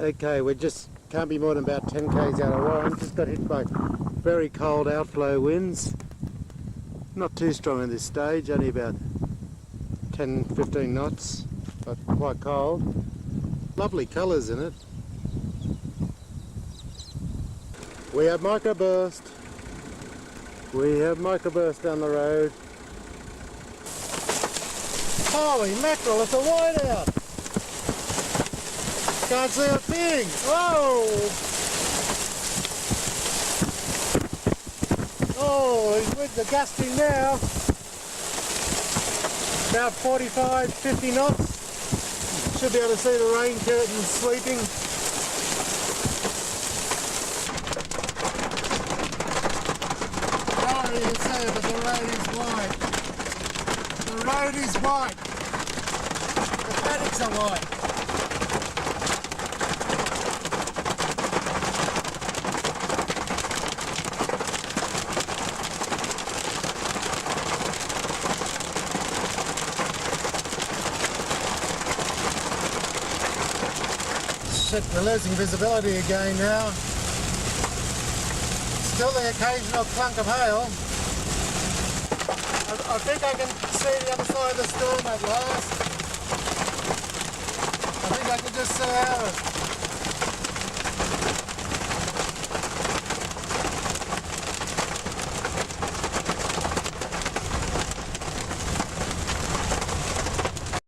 Okay, we just can't be more than about 10 k's out of Warren. Just got hit by very cold outflow winds. Not too strong at this stage, only about 10-15 knots, but quite cold. Lovely colours in it. We have microburst. We have microburst down the road. Holy mackerel, it's a whiteout! Can't see a thing! Whoa! Oh, he's with the gusting now. About 45-50 knots. Should be able to see the rain curtains sweeping. Sorry to say, but the road is white. The road is white. The paddocks are white. Shit, we're losing visibility again now. Still the occasional clunk of hail. I think I can see the other side of the storm at last. I think I can just see out of it.